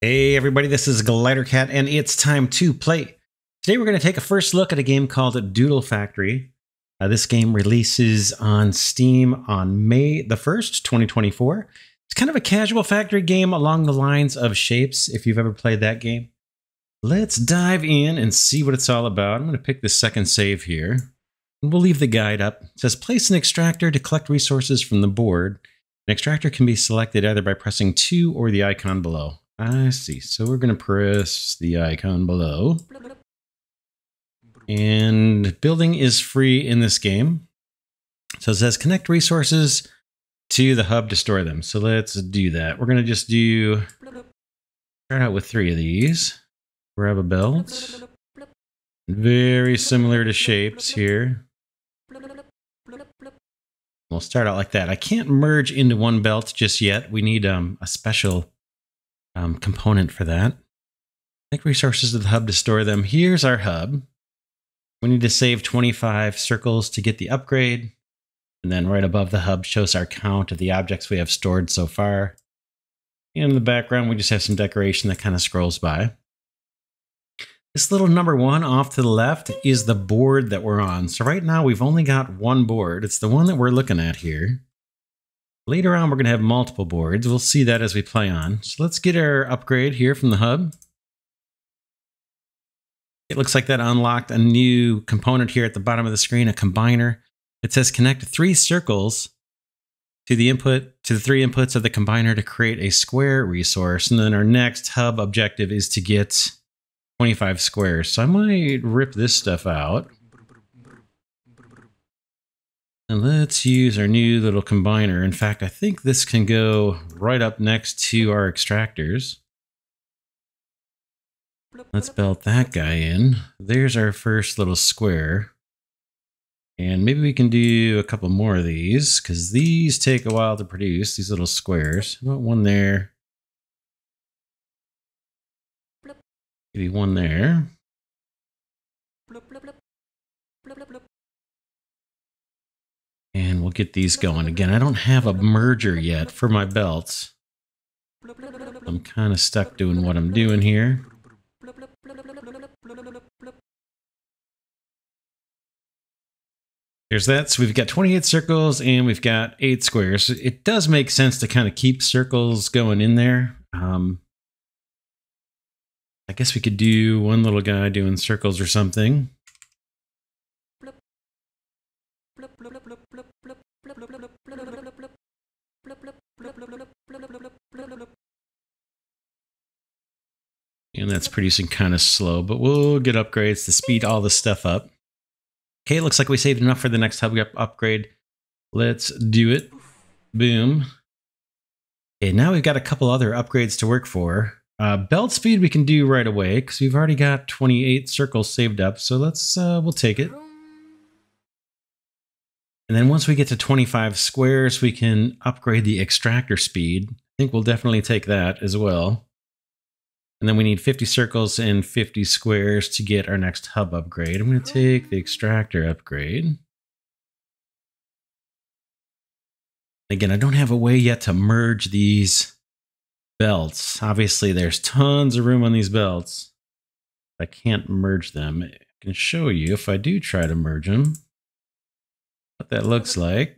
Hey everybody, this is Glidercat and it's time to play. Today we're going to take a first look at a game called Doodle Factory. This game releases on Steam on May the 1st, 2024. It's kind of a casual factory game along the lines of Shapes, if you've ever played that game. Let's dive in and see what it's all about. I'm going to pick the second save here. And we'll leave the guide up. It says place an extractor to collect resources from the board. An extractor can be selected either by pressing 2 or the icon below. I see. So we're going to press the icon below. And building is free in this game. So it says connect resources to the hub to store them. So let's do that. We're going to just start out with 3 of these. Grab a belt. Very similar to Shapes here. We'll start out like that. I can't merge into one belt just yet. We need a special component for that. Connect resources to the hub to store them. Here's our hub. We need to save 25 circles to get the upgrade. And then right above the hub shows our count of the objects we have stored so far. And in the background, we just have some decoration that kind of scrolls by. This little number 1 off to the left is the board that we're on. So right now we've only got one board. It's the one that we're looking at here. Later on, we're going to have multiple boards. We'll see that as we play on. So let's get our upgrade here from the hub. It looks like that unlocked a new component here at the bottom of the screen, a combiner. It says connect 3 circles to the 3 inputs of the combiner to create a square resource. And then our next hub objective is to get 25 squares. So I might rip this stuff out. And let's use our new little combiner. In fact, I think this can go right up next to our extractors. Let's belt that guy in. There's our first little square. And maybe we can do a couple more of these, because these take a while to produce, these little squares. How about one there? Maybe one there. And we'll get these going. Again, I don't have a merger yet for my belts. I'm kind of stuck doing what I'm doing here. There's that. So we've got 28 circles and we've got 8 squares. It does make sense to kind of keep circles going in there. I guess we could do one little guy doing circles or something. And that's producing kind of slow, but we'll get upgrades to speed all this stuff up. Okay, it looks like we saved enough for the next hub upgrade. Let's do it. Boom. Okay, now we've got a couple other upgrades to work for. Belt speed we can do right away because we've already got 28 circles saved up. So we'll take it. And then once we get to 25 squares, we can upgrade the extractor speed. I think we'll definitely take that as well. And then we need 50 circles and 50 squares to get our next hub upgrade. I'm going to take the extractor upgrade. Again, I don't have a way yet to merge these belts. Obviously, there's tons of room on these belts. I can't merge them. I can show you if I do try to merge them, what that looks like.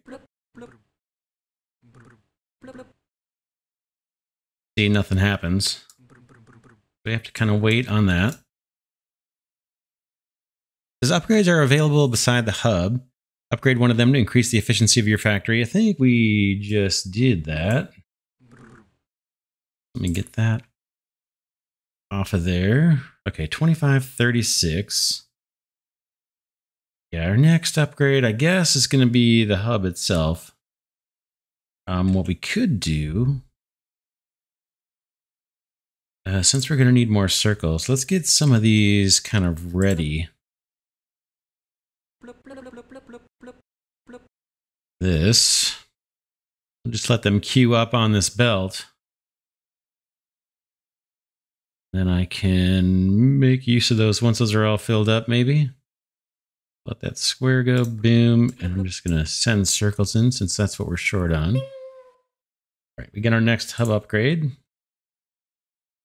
See, nothing happens. We have to kind of wait on that. These upgrades are available beside the hub. Upgrade one of them to increase the efficiency of your factory. I think we just did that. Let me get that off of there. Okay, 2536. Yeah, our next upgrade, I guess, is going to be the hub itself. What we could do, since we're going to need more circles, let's get some of these kind of ready. This, we'll just let them queue up on this belt. Then I can make use of those once those are all filled up, maybe. Let that square go, boom, and I'm just going to send circles in since that's what we're short on. All right, we get our next hub upgrade.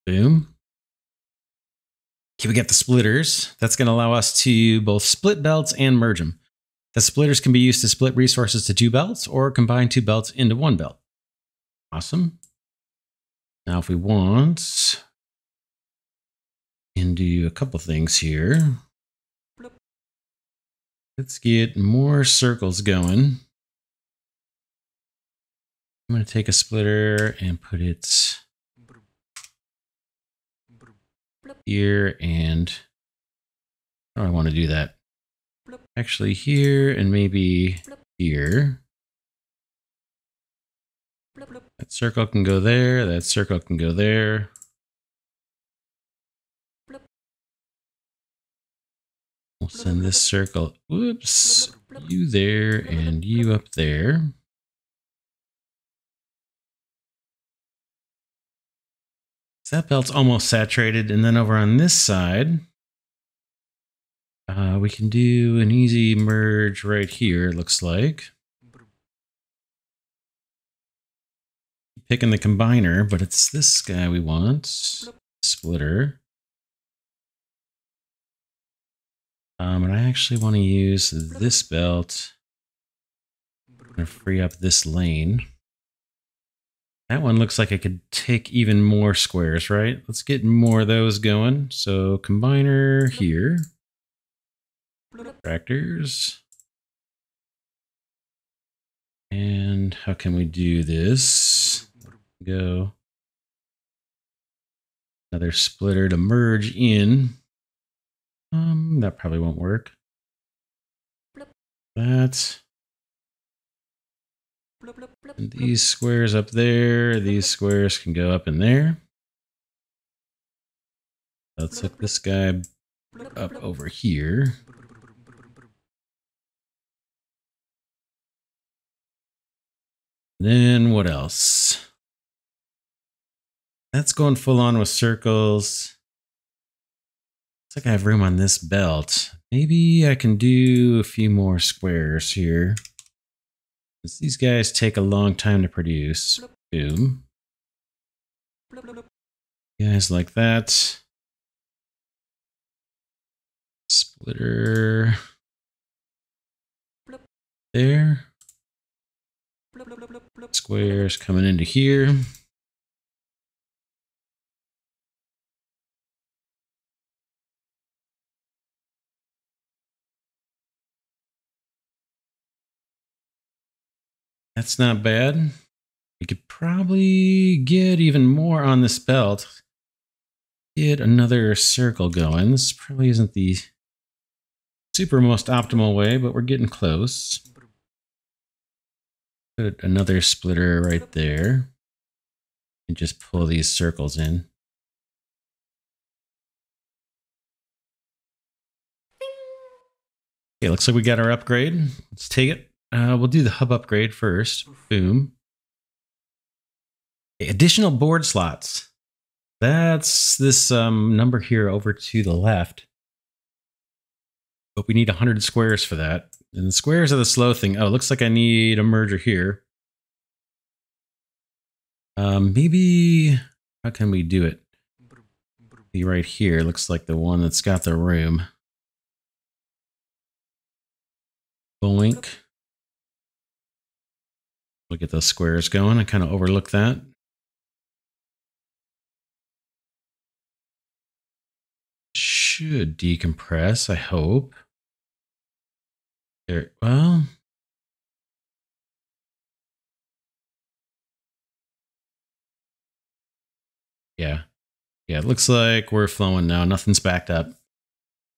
Boom. Okay, we got the splitters. That's going to allow us to both split belts and merge them. The splitters can be used to split resources to 2 belts or combine 2 belts into 1 belt. Awesome. Now if we want, we can do a couple things here. Let's get more circles going. I'm going to take a splitter and put it here, and how do I want to do that? Actually here and maybe here. That circle can go there, that circle can go there. We'll send this circle, whoops, you there and you up there. So that belt's almost saturated, and then over on this side, we can do an easy merge right here, it looks like. Picking the combiner, but it's this guy we want. Splitter. And I actually want to use this belt. I'm going to free up this lane. That one looks like I could take even more squares, right? Let's get more of those going. So combiner here. Tractors. And how can we do this? Go. Another splitter to merge in. That probably won't work. That. And these squares up there, these squares can go up in there. Let's hook this guy up over here. Then what else? That's going full on with circles. Looks like I have room on this belt. Maybe I can do a few more squares here. These guys take a long time to produce. Boom. Guys like that. Splitter. There. Squares coming into here. That's not bad. You could probably get even more on this belt. Get another circle going. This probably isn't the super most optimal way, but we're getting close. Put another splitter right there. And just pull these circles in. Okay, looks like we got our upgrade. Let's take it. We'll do the hub upgrade first. Boom. Okay, additional board slots. That's this number here over to the left. But we need 100 squares for that. And the squares are the slow thing. Oh, it looks like I need a merger here. Maybe, how can we do it? Be right here. Looks like the one that's got the room. Boink. We'll get those squares going. I kind of overlooked that. Should decompress, I hope. There, well. Yeah. Yeah, it looks like we're flowing now. Nothing's backed up.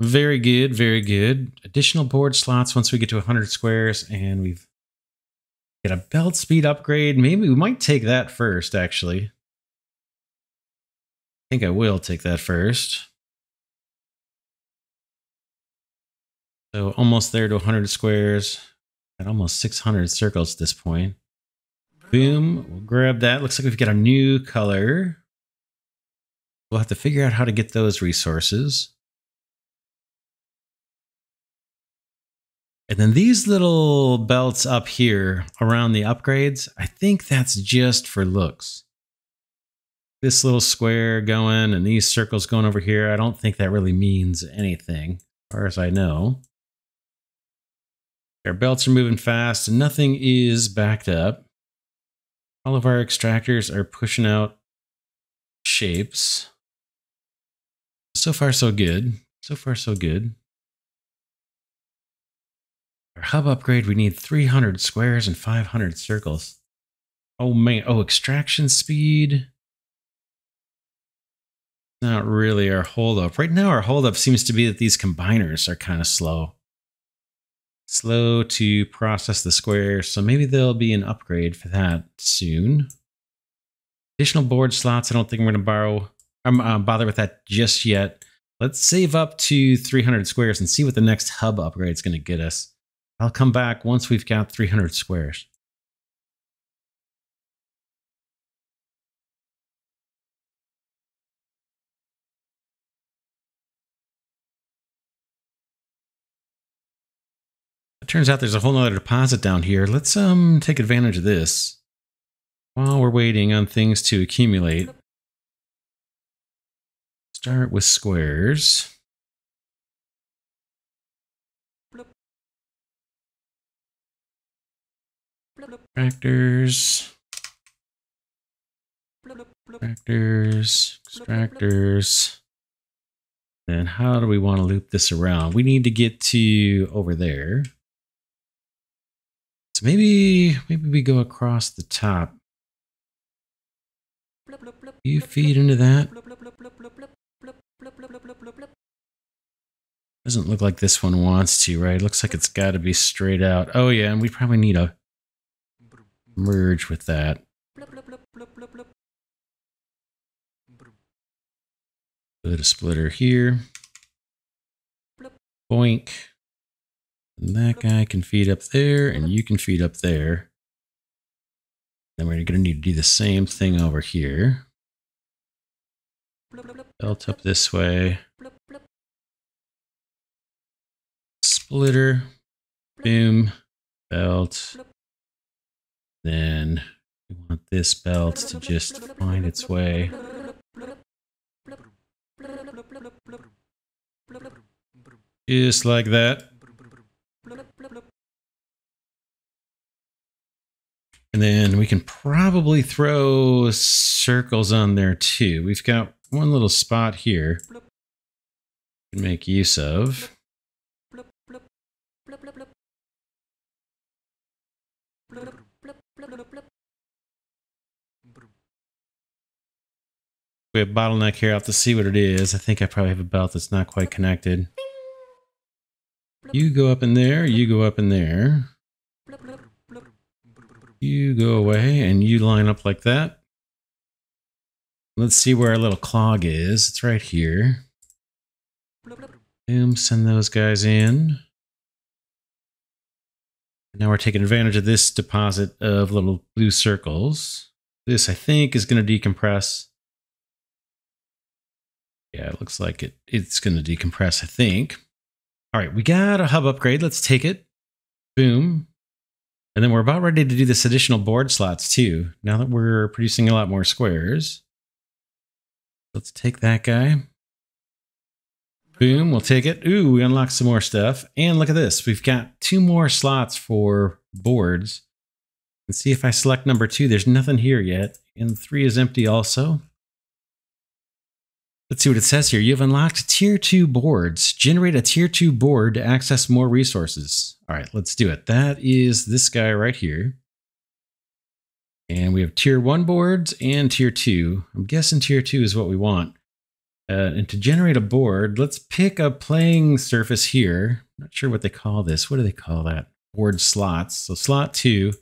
Very good, very good. Additional board slots once we get to 100 squares, and we've got a belt speed upgrade. Maybe we might take that first, actually. I think I will take that first. So almost there to 100 squares. Got almost 600 circles at this point. Boom, we'll grab that. Looks like we've got a new color. We'll have to figure out how to get those resources. And then these little belts up here around the upgrades, I think that's just for looks. this little square going and these circles going over here. I don't think that really means anything, as far as I know. Our belts are moving fast and nothing is backed up. All of our extractors are pushing out shapes. So far, so good. So far, so good. Our hub upgrade, we need 300 squares and 500 circles. Oh man, oh, extraction speed. Not really our holdup. Right now, our holdup seems to be that these combiners are kind of slow. Slow to process the squares, so maybe there'll be an upgrade for that soon. Additional board slots, I don't think I'm going to bother with that just yet. Let's save up to 300 squares and see what the next hub upgrade is going to get us. I'll come back once we've got 300 squares. It turns out there's a whole nother deposit down here. Let's take advantage of this while we're waiting on things to accumulate. Start with squares. Extractors. Extractors. Then how do we want to loop this around? We need to get to over there. So maybe we go across the top. You feed into that. Doesn't look like this one wants to, right? Looks like it's got to be straight out. Oh yeah, and we probably need a merge with that. Put a splitter here. Boink. And that guy can feed up there, and you can feed up there. Then we're going to need to do the same thing over here. Belt up this way. Splitter. Boom. Belt. Then we want this belt to just find its way. Just like that. And then we can probably throw circles on there too. We've got one little spot here we can make use of. We have bottleneck here. I'll have to see what it is. I think I probably have a belt that's not quite connected. You go up in there, you go up in there. You go away and you line up like that. Let's see where our little clog is. It's right here. Boom, send those guys in. Now we're taking advantage of this deposit of little blue circles. This, I think, is going to decompress. Yeah, it looks like it's going to decompress, I think. All right, we got a hub upgrade. Let's take it. Boom. And then we're about ready to do this additional board slots too. Now that we're producing a lot more squares. Let's take that guy. Boom, we'll take it. Ooh, we unlocked some more stuff. And look at this. We've got 2 more slots for boards. Let's see if I select number 2. There's nothing here yet. And 3 is empty also. Let's see what it says here. You've unlocked tier 2 boards. Generate a tier 2 board to access more resources. All right, let's do it. That is this guy right here. And we have tier 1 boards and tier 2. I'm guessing tier 2 is what we want. And to generate a board, let's pick a playing surface here. Not sure what they call this. What do they call that? Board slots. So slot 2.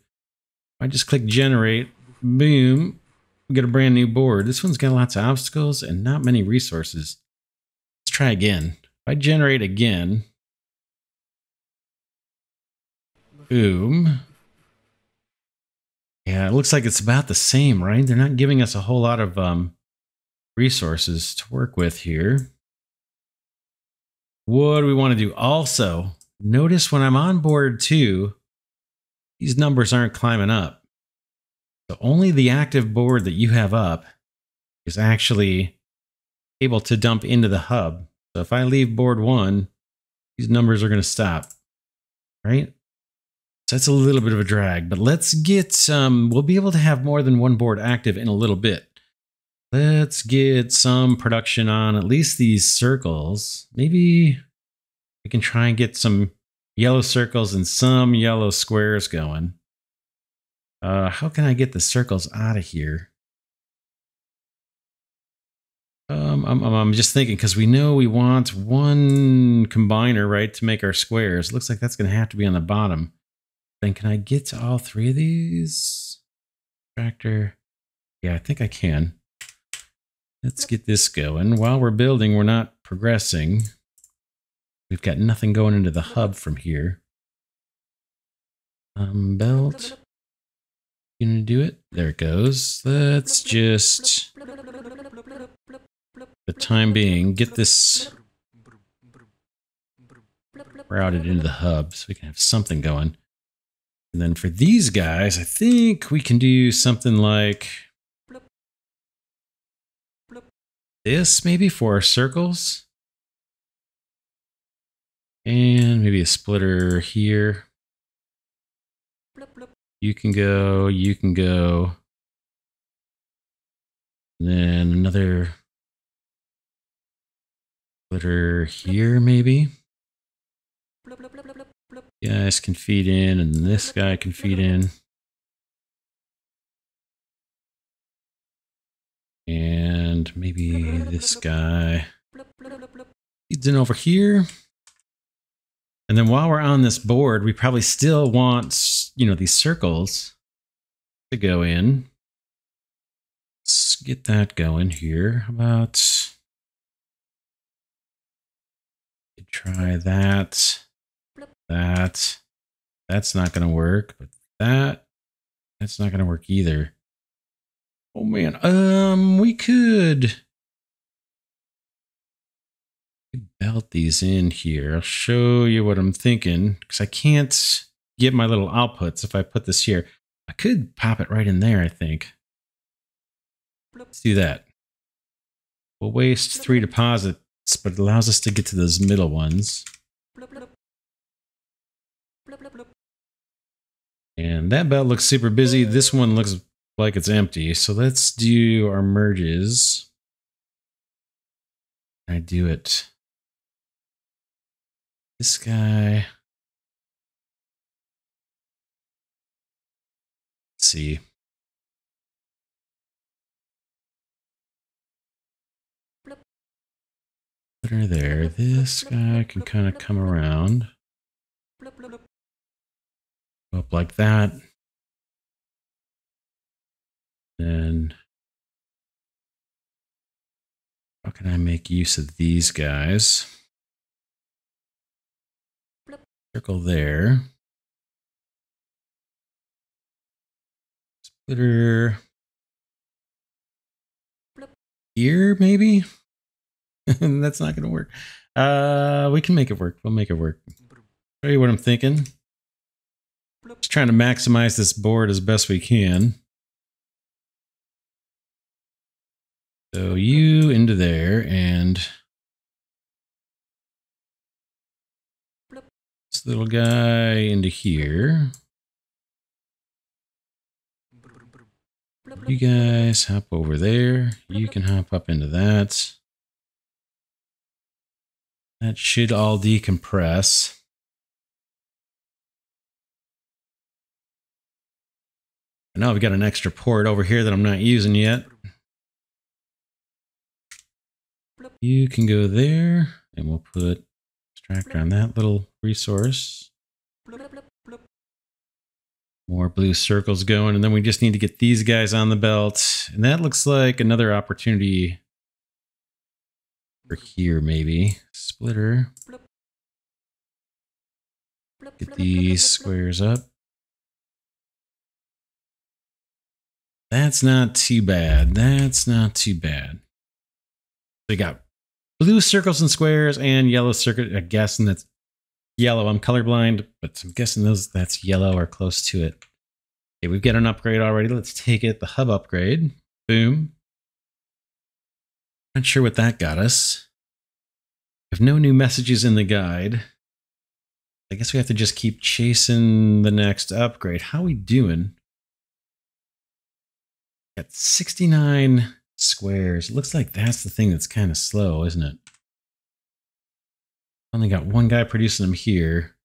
I just click generate. Boom. We get a brand new board. This one's got lots of obstacles and not many resources. Let's try again. If I generate again. Boom. Yeah, it looks like it's about the same, right? They're not giving us a whole lot of resources to work with here. What do we want to do? Also, notice when I'm on board 2, these numbers aren't climbing up. So only the active board that you have up is actually able to dump into the hub. So if I leave board 1, these numbers are going to stop, right? So that's a little bit of a drag, but let's get we'll be able to have more than one board active in a little bit. Let's get some production on at least these circles. Maybe we can try and get some yellow circles and some yellow squares going. How can I get the circles out of here? I'm just thinking, because we know we want one combiner, right, to make our squares. Looks like that's going to have to be on the bottom. Then can I get to all 3 of these? Tractor. Yeah, I think I can. Let's get this going. While we're building, we're not progressing. We've got nothing going into the hub from here. Belt. You gonna do it? There it goes. Let's just, for the time being, get this routed into the hub so we can have something going. And then for these guys, I think we can do something like this, maybe, for our circles. And maybe a splitter here. You can go, you can go. And then another splitter here, maybe. You guys can feed in, and this guy can feed in. And maybe this guy feeds in over here. And then while we're on this board, we probably still want, you know, these circles to go in. Let's get that going here. How about try that? That's not going to work, but that's not going to work either. Oh man, we could belt these in here. I'll show you what I'm thinking, because I can't get my little outputs if I put this here. I could pop it right in there, I think. Let's do that. We'll waste 3 deposits, but it allows us to get to those middle ones. And that belt looks super busy. This one looks like it's empty. So let's do our merges. I do it. This guy. Let's see. Put her there. This guy can kind of come around. Up like that. Then how can I make use of these guys? Circle there. Splitter here, maybe? That's not going to work. We can make it work. We'll make it work. Show you what I'm thinking. Just trying to maximize this board as best we can. So you into there, and this little guy into here. You guys hop over there. You can hop up into that. That should all decompress. I know I've got an extra port over here that I'm not using yet. You can go there, and we'll put extractor on that little resource. More blue circles going, and then we just need to get these guys on the belt. And that looks like another opportunity for here, maybe. Splitter. Get these squares up. That's not too bad. That's not too bad. We got blue circles and squares and yellow circle. I'm guessing that's yellow. I'm colorblind, but I'm guessing that's yellow or close to it. Okay, we've got an upgrade already. Let's take it. The hub upgrade. Boom. Not sure what that got us. We have no new messages in the guide. I guess we have to just keep chasing the next upgrade. How we doing? Got 69 squares. It looks like that's the thing that's kind of slow, isn't it? Only got one guy producing them here.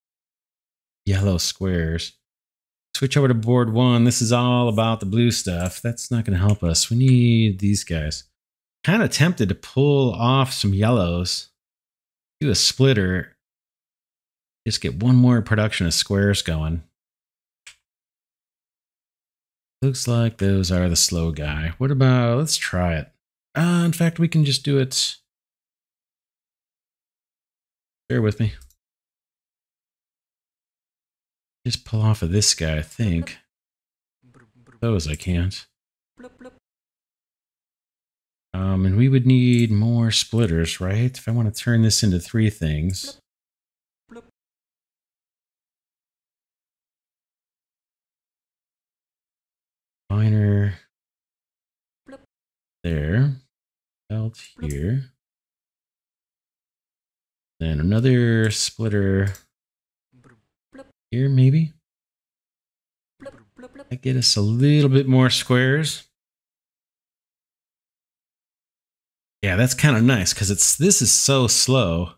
Yellow squares. Switch over to board 1. This is all about the blue stuff. That's not going to help us. We need these guys. Kind of tempted to pull off some yellows. Do a splitter. Just get one more production of squares going. Looks like those are the slow guy. What about, let's try it. In fact, we can just do it. Bear with me. Just pull off of this guy, I think. Those I can't. And we would need more splitters, right? If I want to turn this into 3 things. Miner. There. Belt here. Then another splitter here, maybe. That get us a little bit more squares. Yeah, that's kind of nice because this is so slow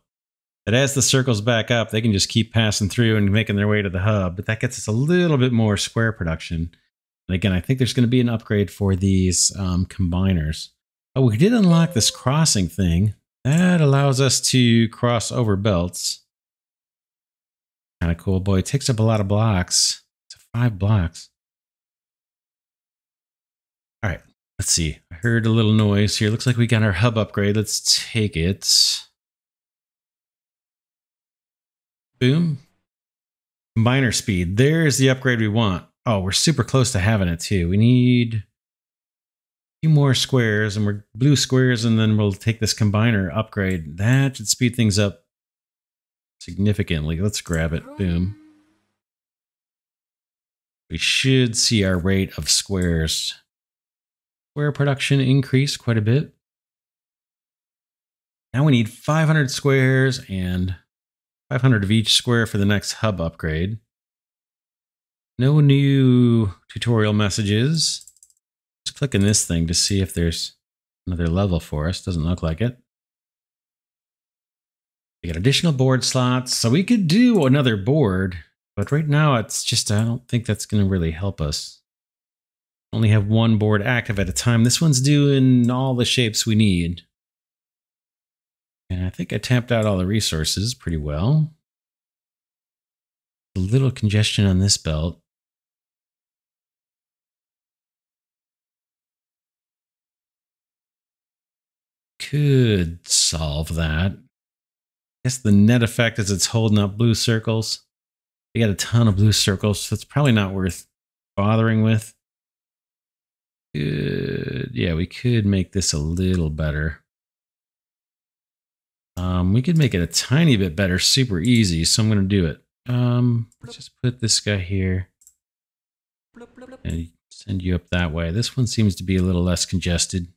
that as the circles back up, they can just keep passing through and making their way to the hub. But that gets us a little bit more square production. And again, I think there's going to be an upgrade for these combiners. Oh, we did unlock this crossing thing. That allows us to cross over belts. Kind of cool. Boy, it takes up a lot of blocks. It's 5 blocks. All right, let's see. I heard a little noise here. Looks like we got our hub upgrade. Let's take it. Boom. Combiner speed. There's the upgrade we want. Oh, we're super close to having it too. We need few more squares, and we're blue squares, and then we'll take this combiner upgrade. That should speed things up significantly. Let's grab it. Boom. We should see our rate of square production increase quite a bit. Now we need 500 squares and 500 of each square for the next hub upgrade. No new tutorial messages. Just clicking this thing to see if there's another level for us. Doesn't look like it. We got additional board slots, so we could do another board, but right now it's just, I don't think that's going to really help us. Only have one board active at a time. This one's doing all the shapes we need. And I think I tapped out all the resources pretty well. A little congestion on this belt. Could solve that. I guess the net effect is it's holding up blue circles. We got a ton of blue circles, so it's probably not worth bothering with. Yeah, we could make this a little better. We could make it a tiny bit better, super easy, so I'm going to do it. Let's just put this guy here and send you up that way. This one seems to be a little less congested.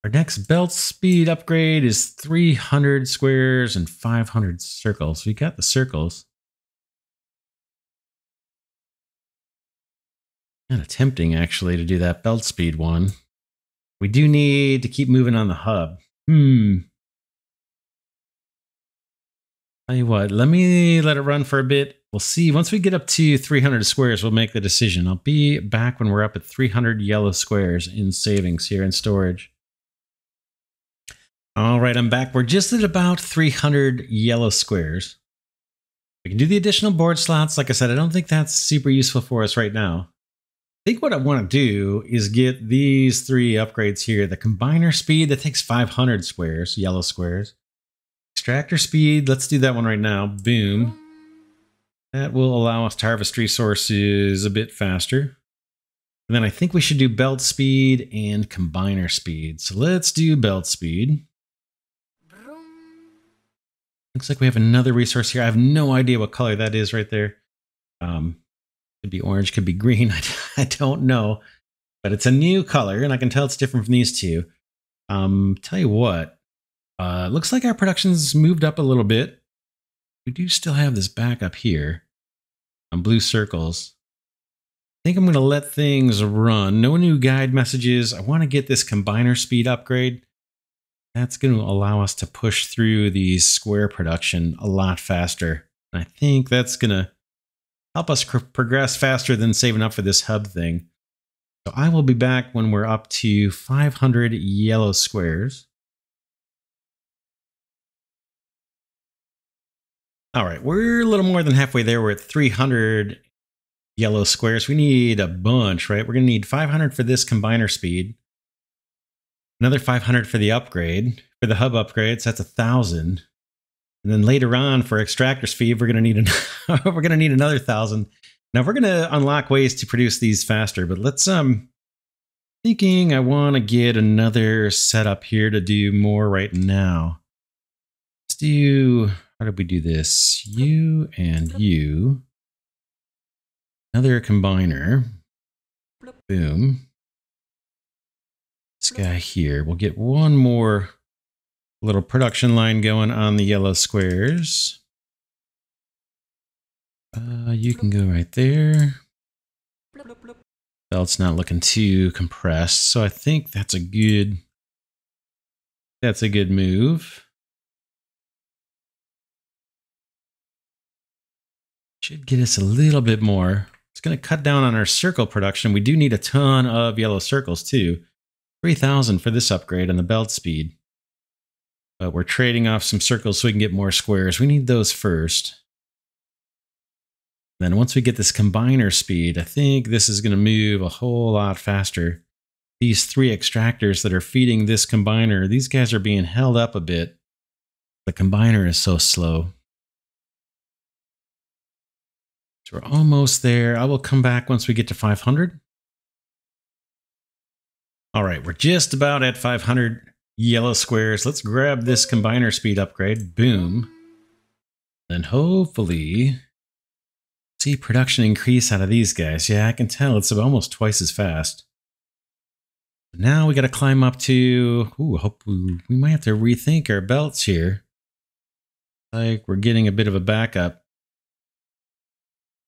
Our next belt speed upgrade is 300 squares and 500 circles. We got the circles. Kind of tempting, actually, to do that belt speed one. We do need to keep moving on the hub. Tell you what, let it run for a bit. We'll see. Once we get up to 300 squares, we'll make the decision. I'll be back when we're up at 300 yellow squares in savings here in storage. All right, I'm back. We're just at about 300 yellow squares. We can do the additional board slots. Like I said, I don't think that's super useful for us right now. I think what I want to do is get these 3 upgrades here. The combiner speed, that takes 500 squares, yellow squares. Extractor speed, let's do that one right now. Boom. That will allow us to harvest resources a bit faster. And then I think we should do belt speed and combiner speed. So let's do belt speed. Looks like we have another resource here. I have no idea what color that is right there. Could be orange, could be green. I don't know. but it's a new color, and I can tell it's different from these two. Tell you what, looks like our production's moved up a little bit. We do still have this back up here on blue circles. I think I'm going to let things run. No new guide messages. I want to get this combiner speed upgrade. That's going to allow us to push through these square production a lot faster. And I think that's going to help us progress faster than saving up for this hub thing. So I will be back when we're up to 500 yellow squares. All right, we're a little more than halfway there. We're at 300 yellow squares. We need a bunch, right? We're going to need 500 for this combiner speed. Another 500 for the upgrade, for the hub upgrades. That's 1,000. And then later on for extractor speed, we're going to need we're going to need another 1,000. Now we're going to unlock ways to produce these faster, but let's thinking I want to get another setup here to do more right now. Let's do, how did we do this? You and you. Another combiner. Boom. This guy here. We'll get one more little production line going on the yellow squares. You can go right there. Belt's not looking too compressed, so I think that's a good move. Should get us a little bit more. It's going to cut down on our circle production. We do need a ton of yellow circles too. 3,000 for this upgrade on the belt speed. But we're trading off some circles so we can get more squares. We need those first. Then once we get this combiner speed, I think this is going to move a whole lot faster. These 3 extractors that are feeding this combiner, these guys are being held up a bit. The combiner is so slow. So we're almost there. I will come back once we get to 500. All right, we're just about at 500 yellow squares. Let's grab this combiner speed upgrade. Boom. Then hopefully see production increase out of these guys. Yeah, I can tell it's almost twice as fast. Now we got to climb up to, ooh, I hope we might have to rethink our belts here. Like we're getting a bit of a backup.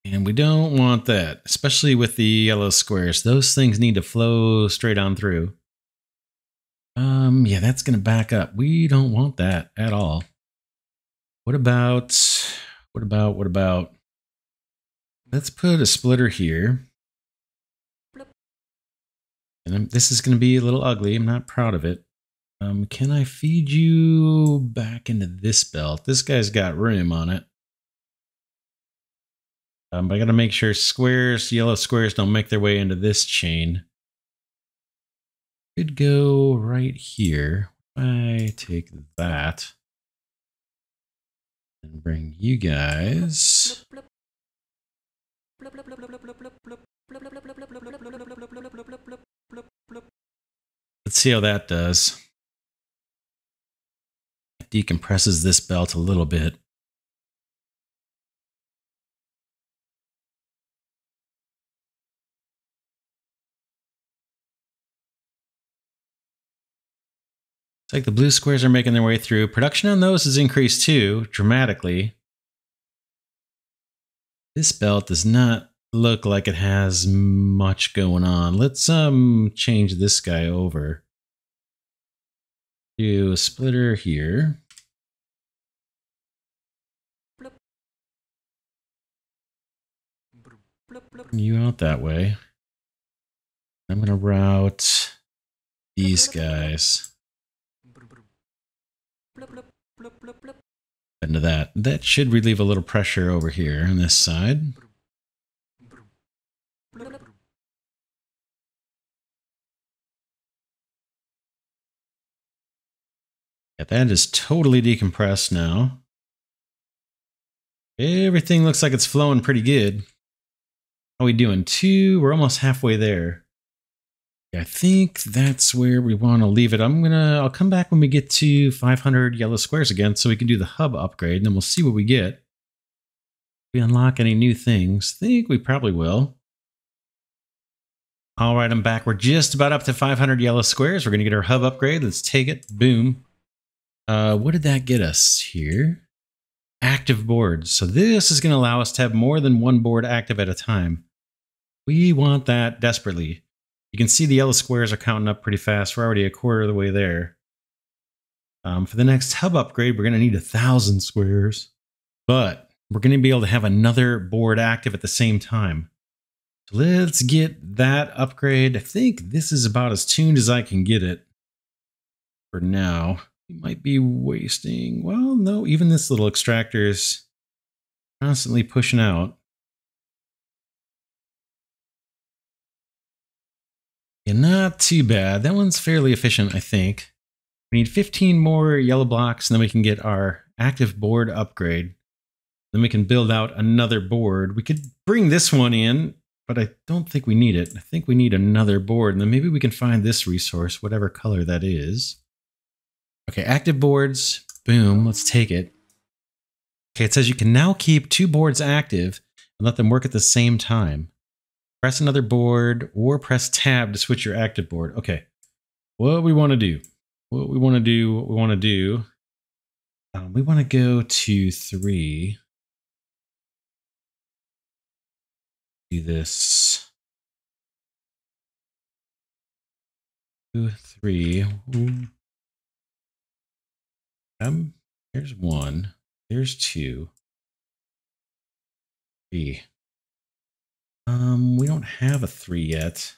And we don't want that, especially with the yellow squares. Those things need to flow straight on through. Yeah, that's going to back up. We don't want that at all. What about, let's put a splitter here. And this is going to be a little ugly. I'm not proud of it. Can I feed you back into this belt? This guy's got room on it. But I got to make sure squares, yellow squares don't make their way into this chain. Could go right here. I take that and bring you guys. Let's see how that does. It decompresses this belt a little bit. It's like the blue squares are making their way through. Production on those has increased too, dramatically. This belt does not look like it has much going on. Let's change this guy over. Do a splitter here. You out that way. I'm going to route these guys into that. That should relieve a little pressure over here on this side. Yeah, that is totally decompressed now. Everything looks like it's flowing pretty good. How are we doing? 2? We're almost halfway there. I think that's where we want to leave it. I'll come back when we get to 500 yellow squares again so we can do the hub upgrade and then we'll see what we get. If we unlock any new things, I think we probably will. All right, I'm back. We're just about up to 500 yellow squares. We're going to get our hub upgrade. Let's take it. Boom. What did that get us here? Active boards. So this is going to allow us to have more than one board active at a time. We want that desperately. You can see the yellow squares are counting up pretty fast. We're already a quarter of the way there. For the next hub upgrade, we're going to need 1,000 squares. But we're going to be able to have another board active at the same time. So let's get that upgrade. I think this is about as tuned as I can get it for now. We might be wasting, well, no, even this little extractor is constantly pushing out. Yeah, not too bad. That one's fairly efficient, I think. We need 15 more yellow blocks, and then we can get our active board upgrade. Then we can build out another board. We could bring this one in, but I don't think we need it. I think we need another board, and then maybe we can find this resource, whatever color that is. Okay, active boards. Boom, let's take it. Okay, it says you can now keep 2 boards active and let them work at the same time. Press another board or press tab to switch your active board. Okay, what we want to do. We want to go to 3. Do this. 2, 3. There's 1. There's 2. 3. We don't have a 3 yet.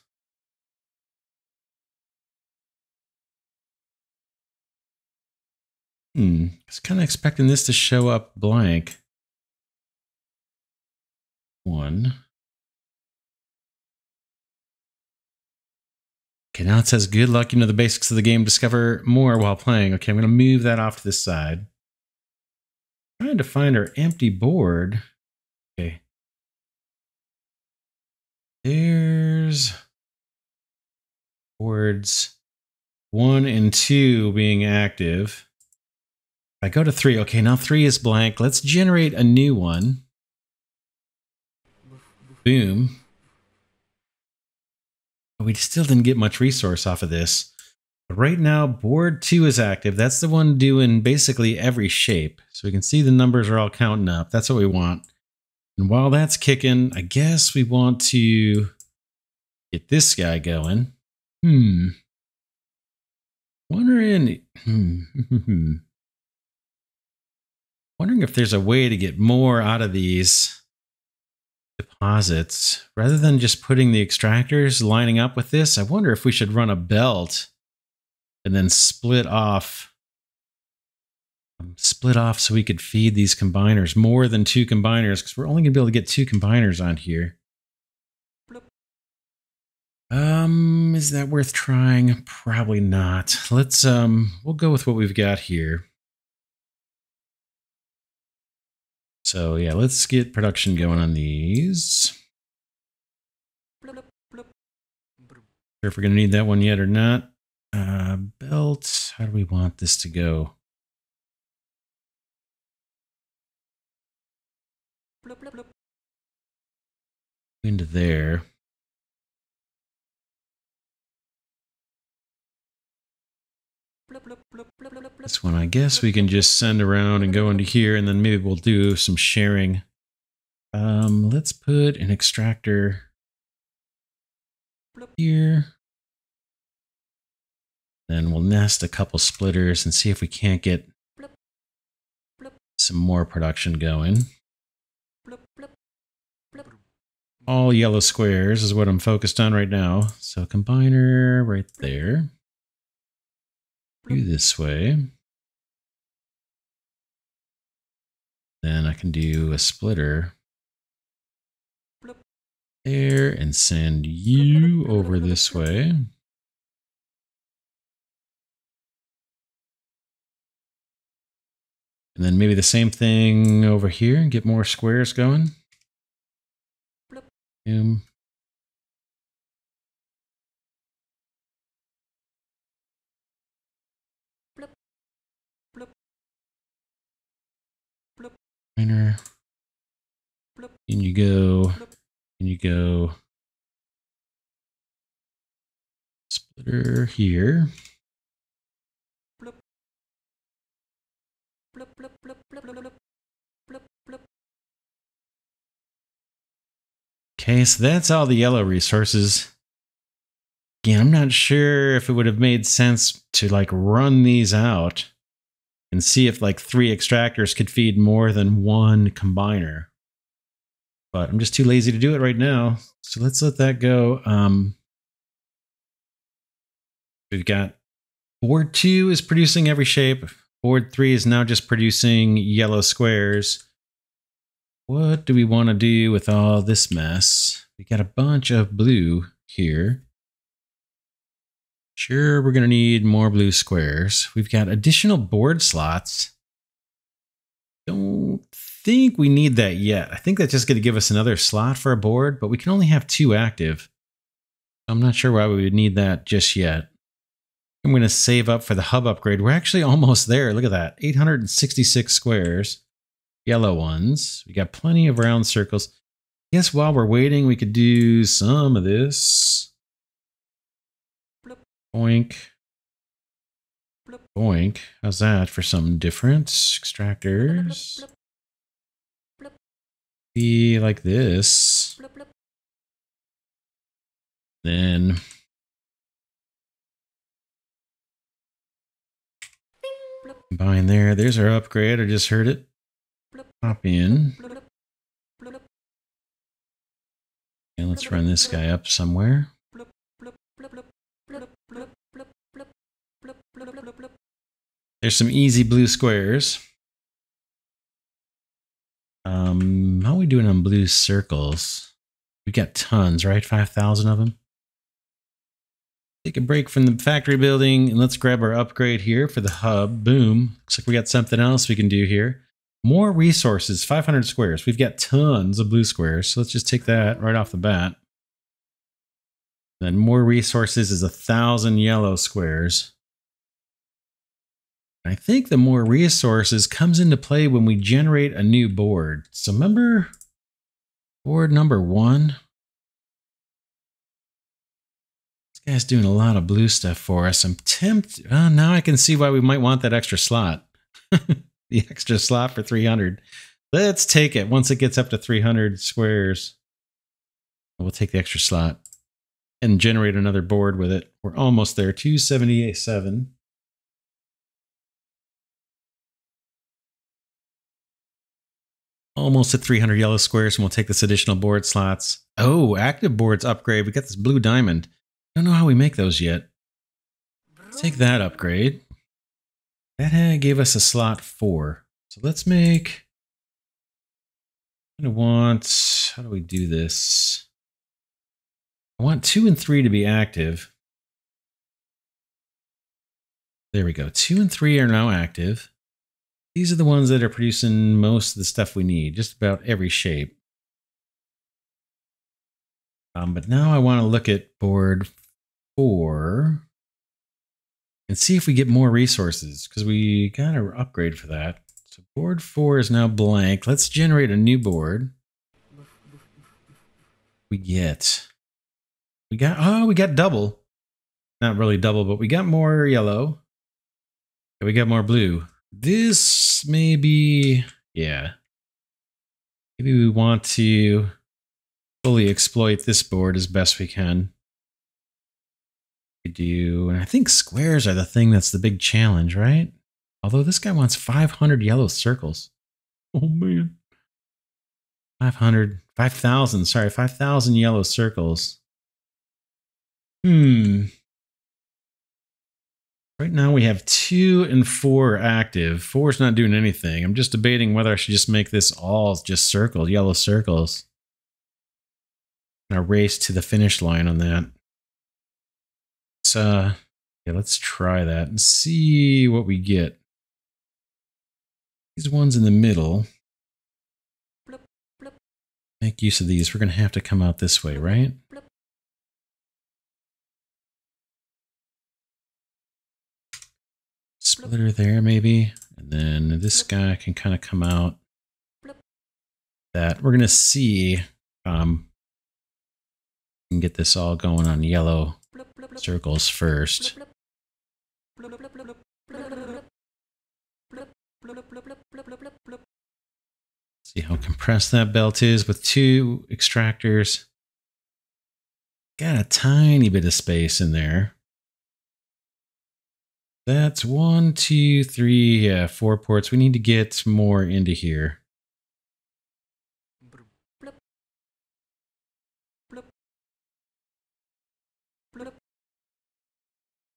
I was kind of expecting this to show up blank. 1. Okay, now it says good luck. You know the basics of the game. Discover more while playing. Okay, I'm going to move that off to this side. Trying to find our empty board. Okay. There's boards 1 and 2 being active. If I go to 3, okay, now 3 is blank. Let's generate a new one. Boom. We still didn't get much resource off of this. But right now, board 2 is active. That's the one doing basically every shape. So we can see the numbers are all counting up. That's what we want. And while that's kicking, I guess we want to get this guy going. Wondering if there's a way to get more out of these deposits. Rather than just putting the extractors lining up with this, I wonder if we should run a belt and then split off so we could feed these combiners, more than 2 combiners, because we're only going to be able to get 2 combiners on here. Is that worth trying? Probably not. Let's, we'll go with what we've got here. So yeah, let's get production going on these. Sure if we're going to need that one yet or not. Belt, how do we want this to go? Into there. This one, I guess we can just send around and go into here, and then maybe we'll do some sharing. Let's put an extractor here. Then we'll nest a couple splitters and see if we can't get some more production going. All yellow squares is what I'm focused on right now. So combiner right there. Do this way. Then I can do a splitter there and send you over this way. And then maybe the same thing over here and get more squares going. Boom. In you go. In you go. Splitter here. Okay, so that's all the yellow resources. Again, I'm not sure if it would have made sense to like run these out and see if like 3 extractors could feed more than 1 combiner. But I'm just too lazy to do it right now. So let's let that go. We've got board 2 is producing every shape. Board 3 is now just producing yellow squares. What do we want to do with all this mess? We got a bunch of blue here. Sure, we're going to need more blue squares. We've got additional board slots. Don't think we need that yet. I think that's just going to give us another slot for a board, but we can only have 2 active. I'm not sure why we would need that just yet. I'm going to save up for the hub upgrade. We're actually almost there. Look at that. 866 squares. Yellow ones. We got plenty of round circles. I guess while we're waiting, we could do some of this. Boink. Boink. How's that for something different? Extractors. Be like this. Then combine there. There's our upgrade. I just heard it. Pop in. And let's run this guy up somewhere. There's some easy blue squares. How are we doing on blue circles? We got tons, right? 5,000 of them. Take a break from the factory building and let's grab our upgrade here for the hub. Boom. Looks like we got something else we can do here. More resources, 500 squares. We've got tons of blue squares. So let's just take that right off the bat. Then more resources is 1,000 yellow squares. I think the more resources comes into play when we generate a new board. So remember board number 1? This guy's doing a lot of blue stuff for us. I'm tempted. Now I can see why we might want that extra slot. The extra slot for 300. Let's take it. Once it gets up to 300 squares, we'll take the extra slot and generate another board with it. We're almost there. 278.7. Almost at 300 yellow squares, and we'll take this additional board slots. Oh, active boards upgrade. We got this blue diamond. I don't know how we make those yet. Let's take that upgrade. That gave us a slot 4. So let's make... I want... How do we do this? I want 2 and 3 to be active. There we go. 2 and 3 are now active. These are the ones that are producing most of the stuff we need, just about every shape. But now I want to look at board 4 and see if we get more resources, because we got to upgrade for that. So board 4 is now blank. Let's generate a new board. We got double. Not really double, but we got more yellow. And we got more blue. This may be, yeah. Maybe we want to fully exploit this board as best we can. We do, and I think squares are the thing that's the big challenge, right? Although this guy wants 500 yellow circles. Oh man. 5,000 yellow circles. Right now we have 2 and 4 active. 4 is not doing anything. I'm just debating whether I should just make this all just circles, yellow circles. And I race to the finish line on that. So, yeah, let's try that and see what we get. These ones in the middle. Make use of these. We're going to have to come out this way, right? Splitter there, maybe. And then this guy can kind of come out. That we're going to see. We can get this all going on yellow circles first. See how compressed that belt is with 2 extractors. Got a tiny bit of space in there. That's 1, 2, 3, yeah, 4 ports. We need to get more into here.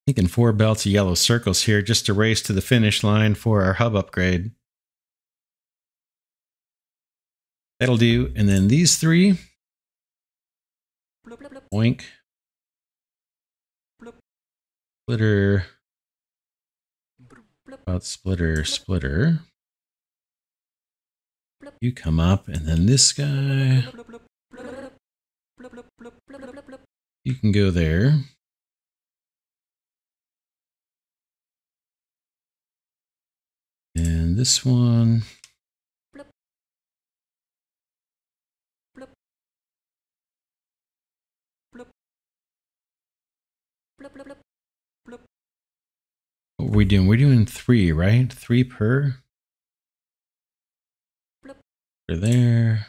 Thinking 4 belts of yellow circles here just to race to the finish line for our hub upgrade. That'll do. And then these 3. Boink. Splitter. About splitter, splitter. You come up, and then this guy. You can go there. And this one. What are we doing? We're doing 3, right? 3 per. For there.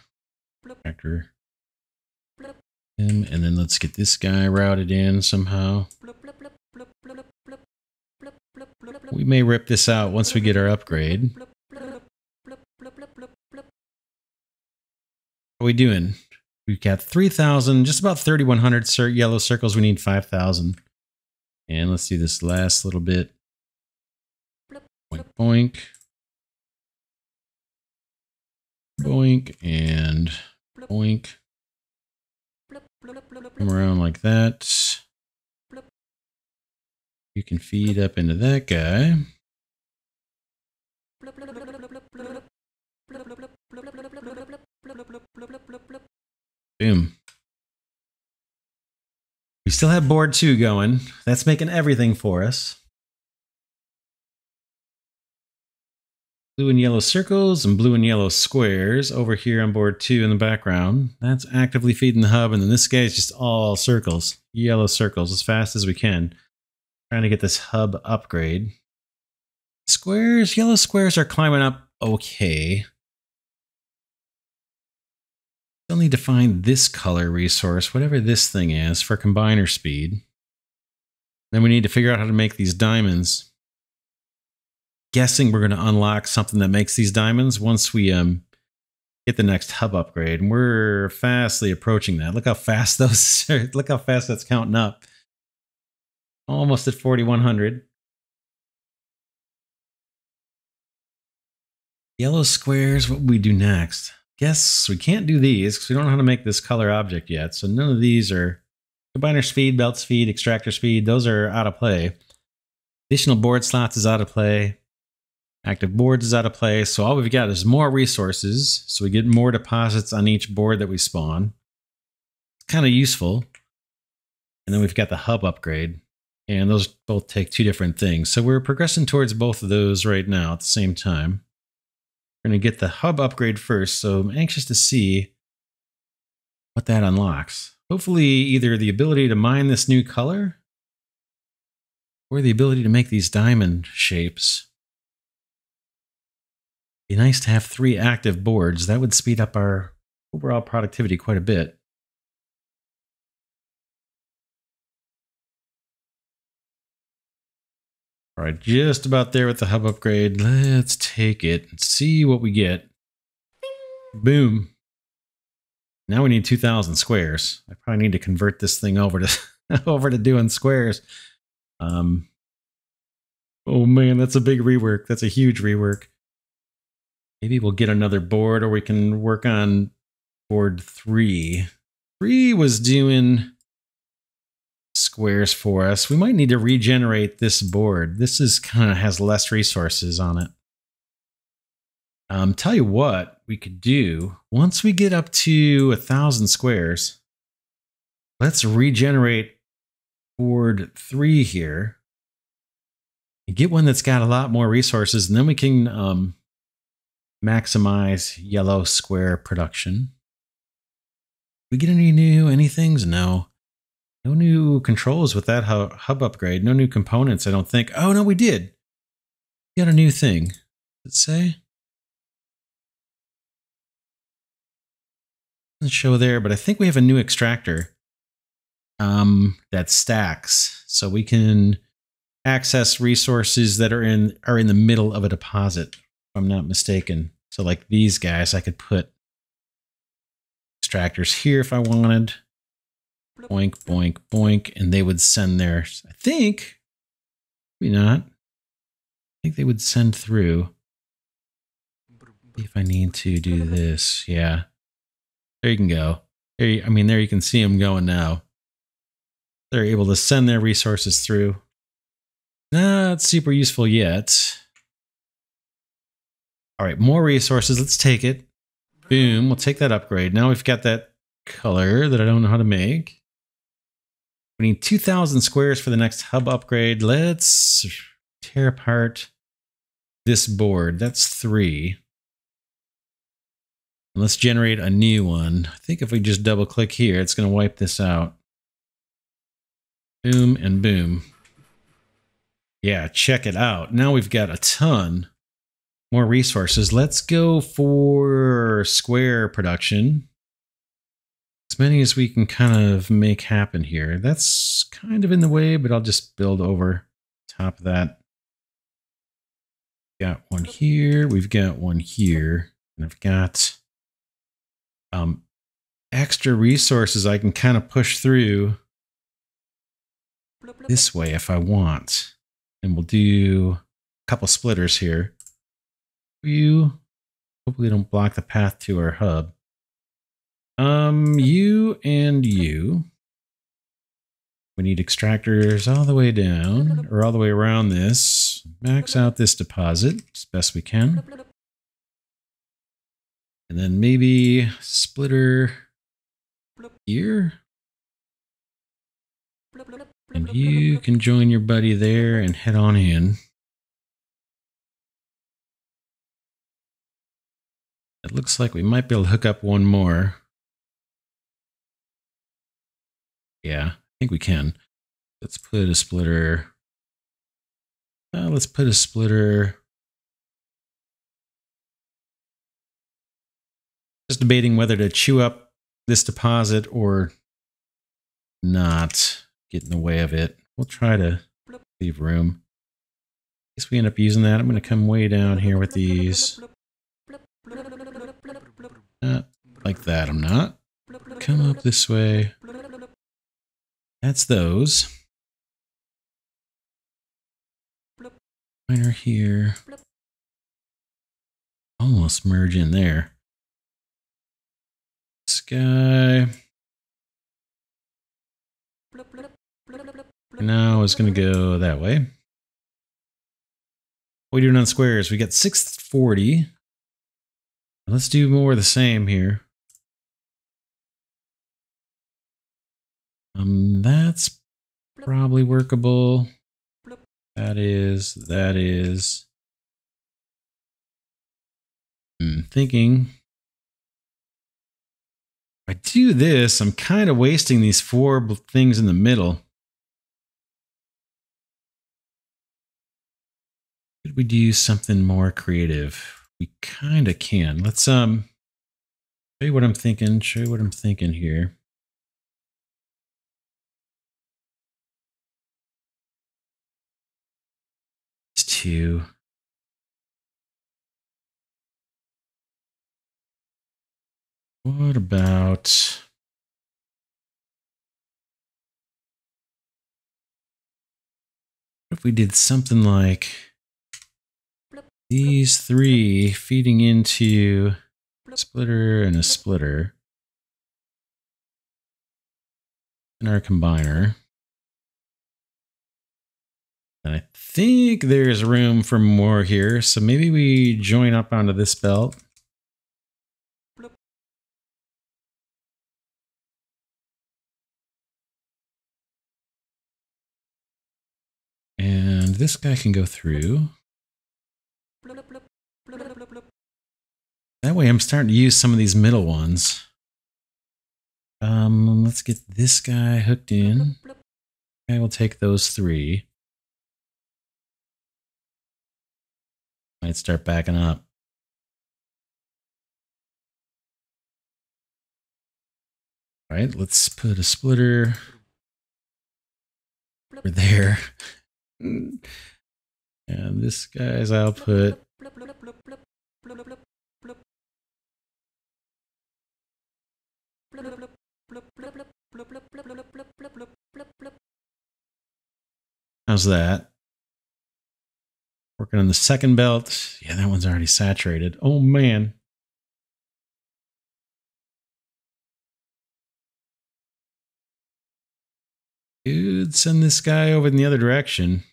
Factor. And then let's get this guy routed in somehow. We may rip this out once we get our upgrade. How are we doing? We've got 3,000, just about 3,100 yellow circles. We need 5,000. And let's do this last little bit. Boink, boink. Boink and boink. Come around like that. You can feed up into that guy. Boom. We still have board 2 going. That's making everything for us. Blue and yellow circles and blue and yellow squares over here on board 2 in the background. That's actively feeding the hub. And then this guy is just all circles, yellow circles as fast as we can. Trying to get this hub upgrade. Squares, yellow squares are climbing up okay. Still need to find this color resource, whatever this thing is, for combiner speed. Then we need to figure out how to make these diamonds. Guessing we're going to unlock something that makes these diamonds once we get the next hub upgrade. And we're fastly approaching that. Look how fast those are. Look how fast that's counting up. Almost at 4,100. Yellow squares, what we do next? Guess we can't do these because we don't know how to make this color object yet. So none of these are combiner speed, belt speed, extractor speed. Those are out of play. Additional board slots is out of play. Active boards is out of play. So all we've got is more resources. So we get more deposits on each board that we spawn. It's kind of useful. And then we've got the hub upgrade. And those both take 2 different things. So we're progressing towards both of those right now at the same time. We're going to get the hub upgrade first. So I'm anxious to see what that unlocks. Hopefully either the ability to mine this new color or the ability to make these diamond shapes. Be nice to have 3 active boards. That would speed up our overall productivity quite a bit. All right, just about there with the hub upgrade. Let's take it and see what we get. Boom. Now we need 2,000 squares. I probably need to convert this thing over to over to doing squares. Oh man, that's a big rework. That's a huge rework. Maybe we'll get another board, or we can work on board 3. 3 was doing squares for us. We might need to regenerate this board. This is kind of has less resources on it. Tell you what we could do. Once we get up to 1,000 squares, let's regenerate board 3 here. And get one that's got a lot more resources, and then we can maximize yellow square production. We get any new anythings? No. No new controls with that hub upgrade. No new components, I don't think. Oh, no, we did. We got a new thing. Does it say? Doesn't show there, but I think we have a new extractor that stacks. So we can access resources that are in the middle of a deposit, if I'm not mistaken. So like these guys, I could put extractors here if I wanted. Boink, boink, boink, and they would send theirs. I think, maybe not. I think they would send through. If I need to do this, yeah. There you can go. There you can see them going now. They're able to send their resources through. Not super useful yet. All right, more resources. Let's take it. Boom, we'll take that upgrade. Now we've got that color that I don't know how to make. We need 2,000 squares for the next hub upgrade. Let's tear apart this board. That's 3. And let's generate a new one. I think if we just double click here, it's going to wipe this out. Boom and boom. Yeah, check it out. Now we've got a ton more resources. Let's go for square production. As many as we can kind of make happen here. That's kind of in the way, but I'll just build over top of that. Got one here. We've got one here. And I've got extra resources I can kind of push through this way if I want. And we'll do a couple splitters here. You hopefully don't block the path to our hub. You and you. We need extractors all the way down, or all the way around this. Max out this deposit as best we can. And then maybe splitter here. And you can join your buddy there and head on in. It looks like we might be able to hook up one more. Yeah, I think we can. Let's put a splitter. Let's put a splitter. Just debating whether to chew up this deposit or not. Get in the way of it. We'll try to leave room. In case we end up using that, I'm going to come way down here with these. Like that, I'm not. Come up this way. That's those. Miner here. Almost merge in there. This guy. Now it's going to go that way. What are we doing on squares? We got 640. Let's do more of the same here. That's probably workable. That is. Thinking. If I do this, I'm kind of wasting these 4 things in the middle. Could we do something more creative? We kind of can. Let's show you what I'm thinking. Show you what I'm thinking here. It's 2. What about if we did something like these 3 feeding into a splitter and a splitter in our combiner? And I think there's room for more here, so maybe we join up onto this belt. And this guy can go through. That way I'm starting to use some of these middle ones. Let's get this guy hooked in. I will take those 3. Might start backing up. All right, let's put a splitter over there. And this guy's output. How's that? Working on the second belt. Yeah, that one's already saturated. Oh, man. Dude, send this guy over in the other direction.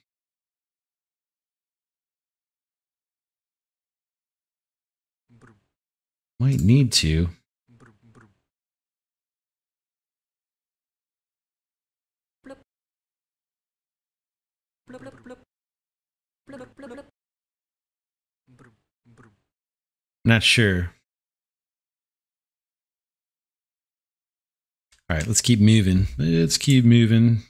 Might need to. Not sure. All right, let's keep moving. Let's keep moving.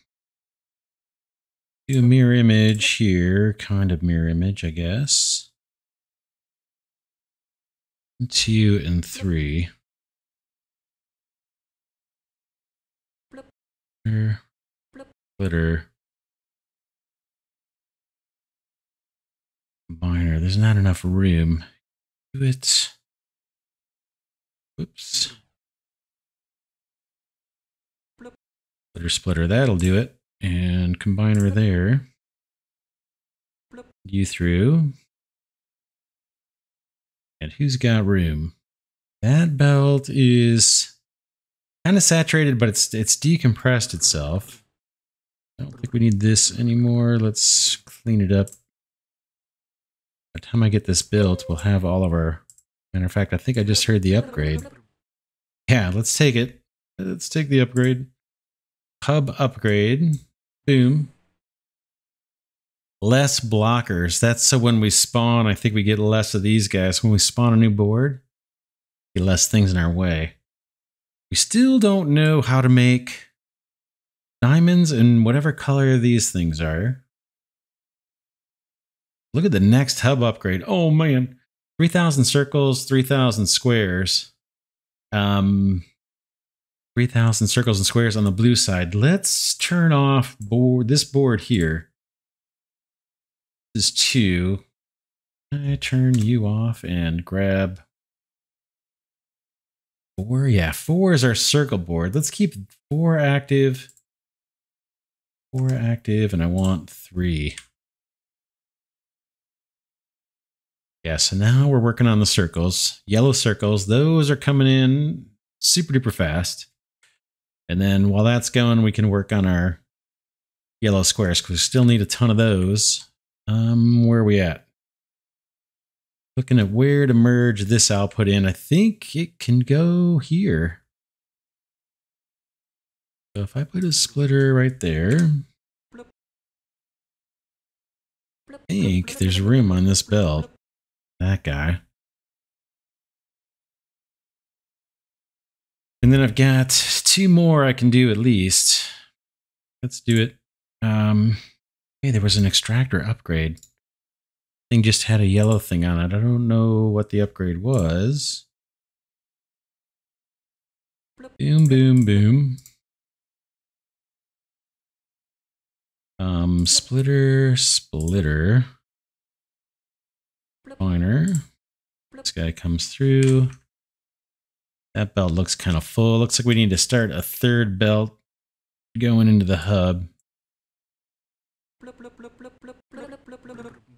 Do a mirror image here. Kind of mirror image, I guess. 2 and 3. Splitter. Combiner. There's not enough room. Do it. Whoops. Splitter. That'll do it. And combiner there. You through. And who's got room? That belt is kind of saturated, but it's decompressed itself. I don't think we need this anymore. Let's clean it up. By the time I get this built, we'll have all of our... Matter of fact, I think I just heard the upgrade. Yeah, let's take it. Let's take the upgrade. Hub upgrade. Boom. Less blockers. That's so when we spawn, I think we get less of these guys. When we spawn a new board, get less things in our way. We still don't know how to make diamonds in whatever color these things are. Look at the next hub upgrade. Oh man, 3,000 circles, 3,000 squares. 3,000 circles and squares on the blue side. Let's turn off this board here. This is 2. I turn you off and grab 4. Yeah, 4 is our circle board. Let's keep 4 active. 4 active, and I want 3. Yeah, so now we're working on the circles. Yellow circles, those are coming in super duper fast. And then while that's going, we can work on our yellow squares because we still need a ton of those. Where are we at? Looking at where to merge this output in. I think it can go here. So if I put a splitter right there, I think there's room on this belt. That guy. And then I've got 2 more I can do at least. Let's do it. Hey, there was an extractor upgrade. Thing just had a yellow thing on it. I don't know what the upgrade was. Boom, boom, boom. Splitter. Pointer. This guy comes through. That belt looks kind of full. Looks like we need to start a 3rd belt going into the hub.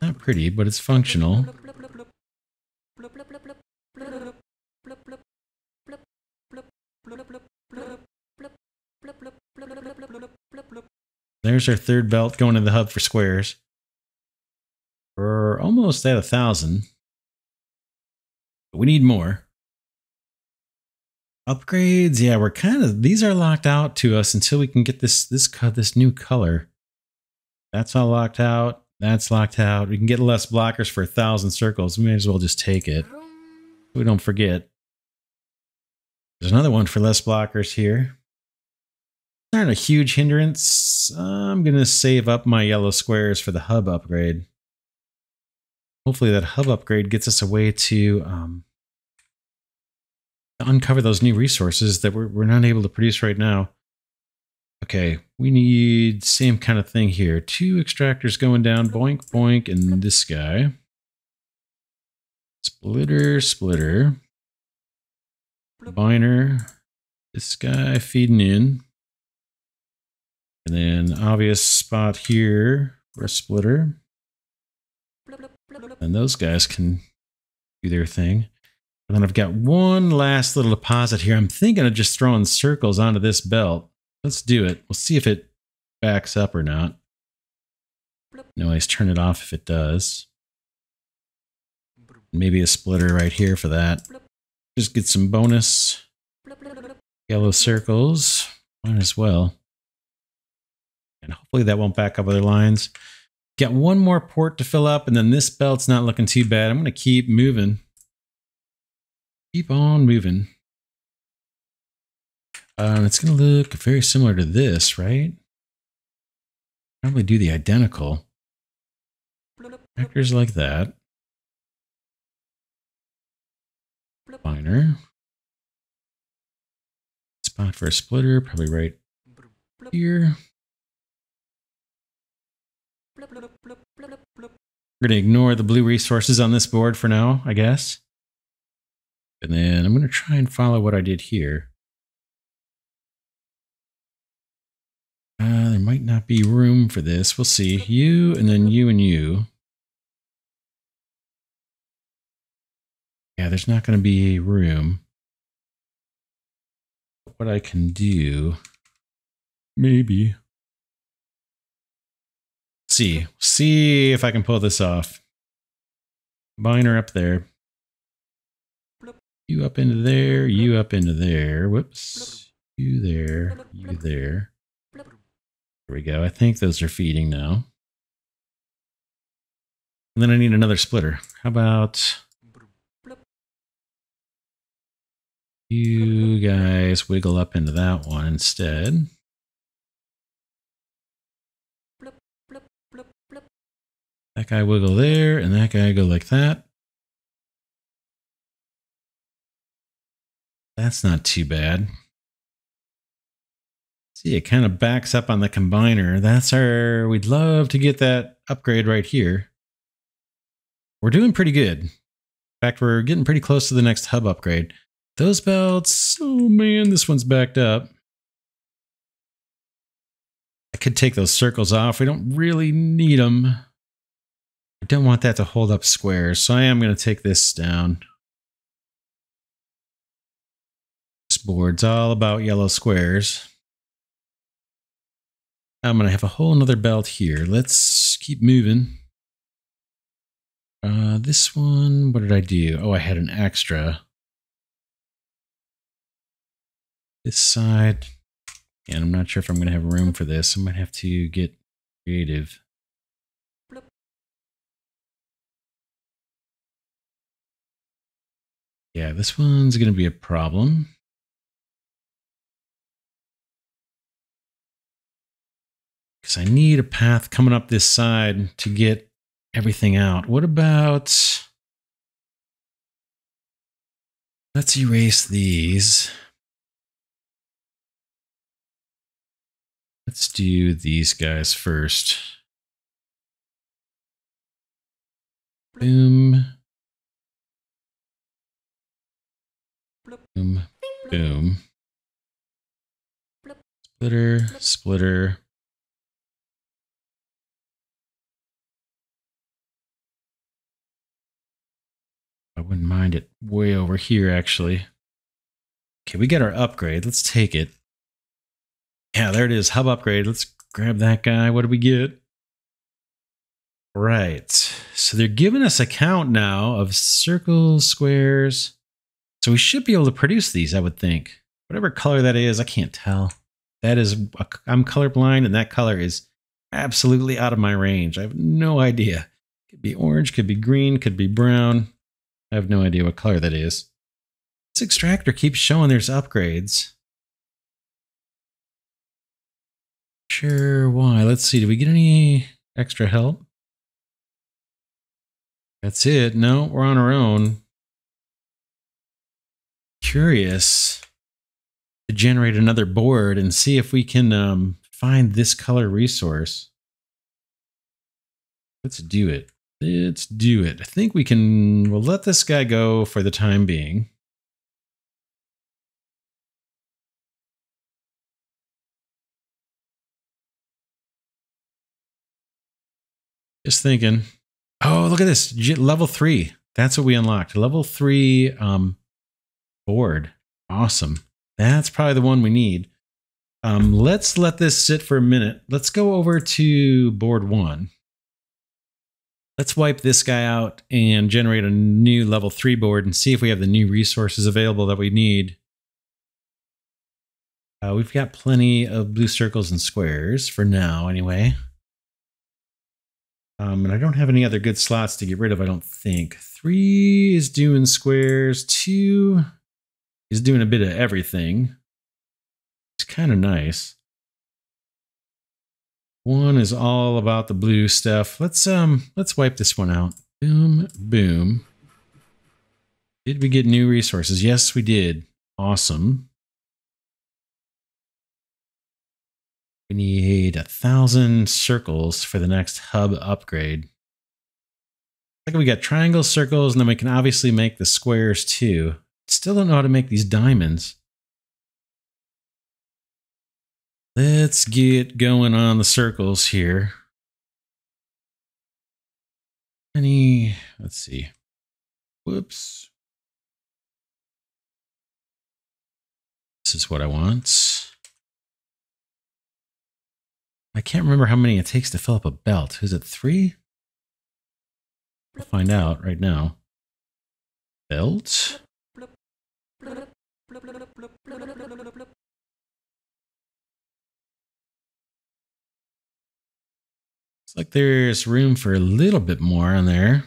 Not pretty, but it's functional. There's our 3rd belt going to the hub for squares. We're almost at 1,000. But we need more. Upgrades, yeah, we're kind of, these are locked out to us until we can get this new color. That's all locked out. That's locked out. We can get less blockers for 1,000 circles. We may as well just take it. We don't forget. There's another one for less blockers here. Not a huge hindrance. I'm going to save up my yellow squares for the hub upgrade. Hopefully that hub upgrade gets us a way to uncover those new resources that we're not able to produce right now. Okay, we need same kind of thing here. 2 extractors going down, boink, boink, and this guy. Splitter, splitter. Combiner. This guy feeding in. And then obvious spot here for a splitter. And those guys can do their thing. And then I've got one last little deposit here. I'm thinking of just throwing circles onto this belt. Let's do it. We'll see if it backs up or not. No, let's turn it off if it does. Maybe a splitter right here for that. Just get some bonus yellow circles. Might as well. And hopefully that won't back up other lines. Got one more port to fill up, and then this belt's not looking too bad. I'm going to keep moving. Keep on moving. It's going to look very similar to this, right? Probably do the identical. Factors like that. Liner. Spot for a splitter, probably right here. We're going to ignore the blue resources on this board for now, I guess. And then I'm going to try and follow what I did here. There might not be room for this. We'll see. You, and then you and you. Yeah, there's not going to be room. What I can do, maybe. See if I can pull this off. Combiner up there. You up into there, you up into there. Whoops. You there, you there. There we go. I think those are feeding now. And then I need another splitter. How about you guys wiggle up into that one instead? That guy wiggle there, and that guy go like that. That's not too bad. See, it kind of backs up on the combiner. That's our, we'd love to get that upgrade right here. We're doing pretty good. In fact, we're getting pretty close to the next hub upgrade. Those belts, oh man, this one's backed up. I could take those circles off. We don't really need them. I don't want that to hold up squares, so I am going to take this down. This board's all about yellow squares. I'm going to have a whole nother belt here. Let's keep moving. This one, what did I do? Oh, I had an extra. This side, and I'm not sure if I'm going to have room for this. I might have to get creative. Yeah, this one's going to be a problem. Because I need a path coming up this side to get everything out. What about... Let's erase these. Let's do these guys first. Boom. Boom. Boom. Splitter. Splitter. I wouldn't mind it way over here, actually. Okay, we got our upgrade. Let's take it. Yeah, there it is. Hub upgrade. Let's grab that guy. What do we get? Right. So they're giving us a count now of circles, squares. So we should be able to produce these, I would think. Whatever color that is, I can't tell. That is, I'm colorblind, and that color is absolutely out of my range. I have no idea. Could be orange, could be green, could be brown. I have no idea what color that is. This extractor keeps showing there's upgrades. Sure, why? Let's see. Did we get any extra help? That's it. No, we're on our own. Curious to generate another board and see if we can find this color resource. Let's do it. Let's do it. I think we can. We'll let this guy go for the time being. Just thinking. Oh, look at this. Level 3. That's what we unlocked. Level 3 board. Awesome. That's probably the one we need. Let's let this sit for a minute. Let's go over to board 1. Let's wipe this guy out and generate a new level 3 board and see if we have the new resources available that we need. We've got plenty of blue circles and squares for now anyway. And I don't have any other good slots to get rid of, I don't think. 3 is doing squares. 2 is doing a bit of everything. It's kind of nice. 1 is all about the blue stuff. Let's wipe this one out. Boom, boom. Did we get new resources? Yes, we did. Awesome. We need 1,000 circles for the next hub upgrade. Like we got triangles, circles, and then we can obviously make the squares too. Still don't know how to make these diamonds. Let's get going on the circles here. Let's see. Whoops. This is what I want. I can't remember how many it takes to fill up a belt. Is it 3? We'll find out right now. Belt. Looks like there's room for a little bit more on there.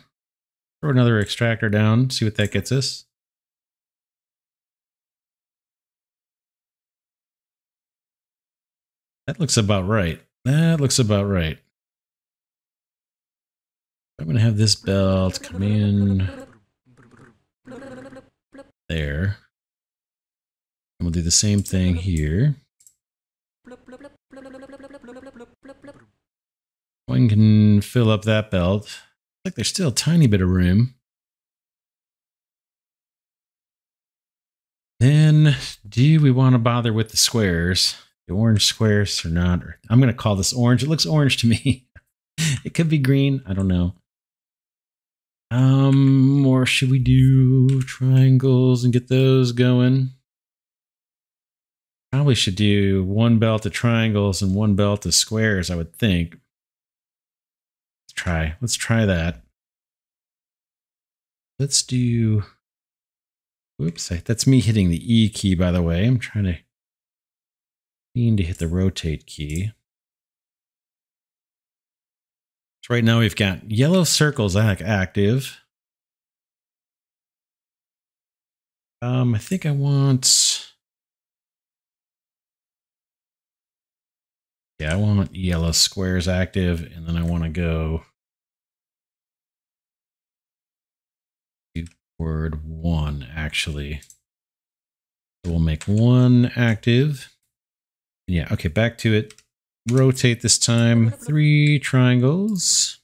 Throw another extractor down, see what that gets us. That looks about right. That looks about right. I'm going to have this belt come in there. And we'll do the same thing here. One can fill up that belt. Looks like there's still a tiny bit of room. Then, do we want to bother with the squares? The orange squares or not? I'm going to call this orange. It looks orange to me. It could be green. I don't know. Or should we do triangles and get those going? Probably should do 1 belt of triangles and 1 belt of squares, I would think. Let's try that. Let's do, whoops, that's me hitting the E key, by the way. I'm trying to hit the rotate key. So right now we've got yellow circles active. I think I want, yeah, I want yellow squares active, and then I want to go to word 1 actually. So we'll make 1 active. Yeah, okay, back to it. Rotate this time. 3 triangles.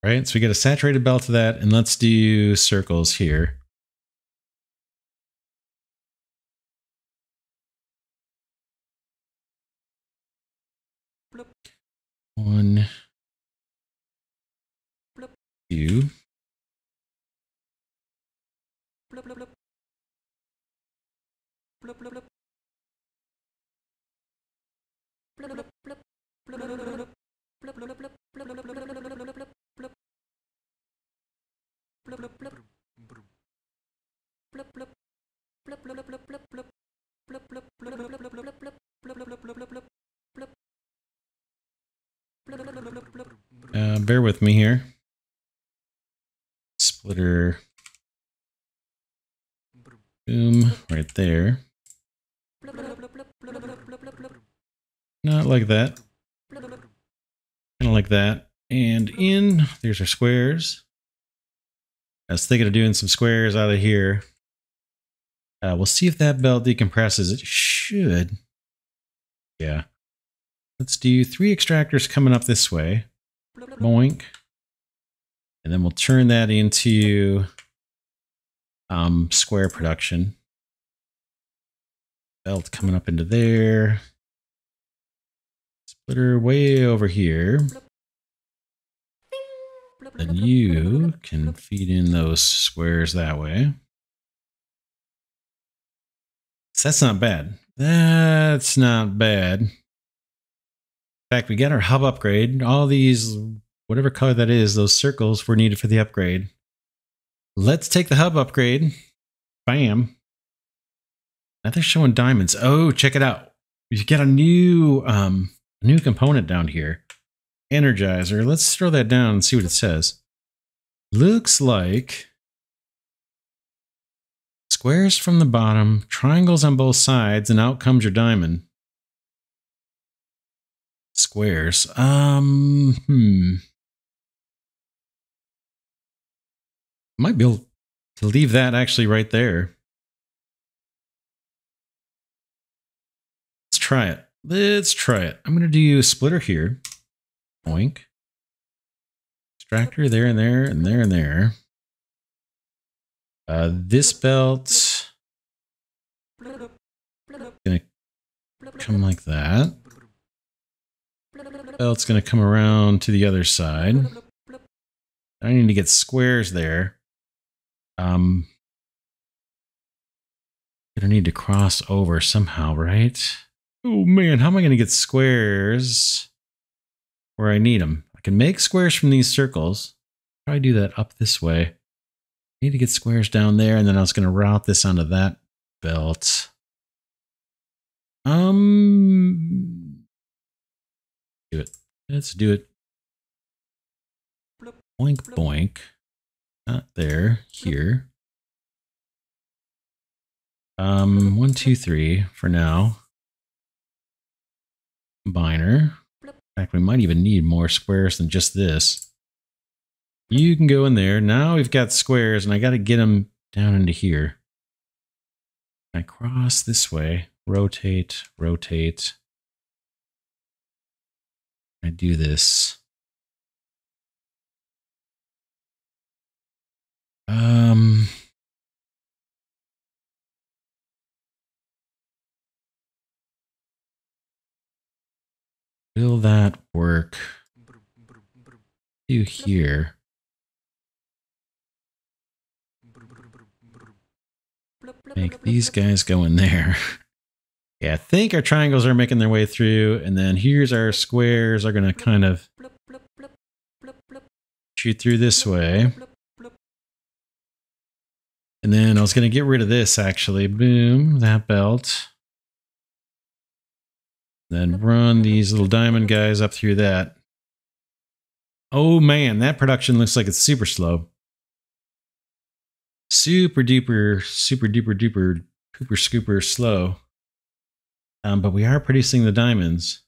Right, so we get a saturated belt to that, and let's do circles here. One, 2. bear with me here. Splitter. Boom, right there. Not like that. Kind of like that. And in, there's our squares. I was thinking of doing some squares out of here. We'll see if that belt decompresses. It should. Yeah. Let's do 3 extractors coming up this way. Boink. And then we'll turn that into square production. Belt coming up into there. Splitter way over here. Then you can feed in those squares that way. So that's not bad. That's not bad. In fact, we got our hub upgrade. All these, whatever color that is, those circles were needed for the upgrade. Let's take the hub upgrade. Bam. Now they're showing diamonds. Oh, check it out. You get a new component down here. Energizer. Let's throw that down and see what it says. Looks like squares from the bottom, triangles on both sides, and out comes your diamond. Squares. Might be able to leave that actually right there. Let's try it. Let's try it. I'm going to do a splitter here. Boink. Extractor there and there and there and there. This belt gonna come like that. Belt's gonna come around to the other side. I need to get squares there. Gonna need to cross over somehow, right? Oh man, how am I gonna get squares where I need them? I can make squares from these circles. Try do that up this way. Need to get squares down there, and then I was going to route this onto that belt. Do it. Let's do it. Boink, boink. Not there. Here. 1, 2, 3 for now. Combiner. In fact, we might even need more squares than just this. You can go in there. Now we've got squares, and I got to get them down into here. I cross this way. Rotate, rotate. I do this. Will that work? Do here. Make these guys go in there. Yeah, I think our triangles are making their way through, and then here's our squares are going to kind of shoot through this way. And then I was going to get rid of this, actually. Boom, that belt. Then run these little diamond guys up through that. Oh man, that production looks like it's super slow. Super duper, super duper duper, pooper scooper slow. But we are producing the diamonds.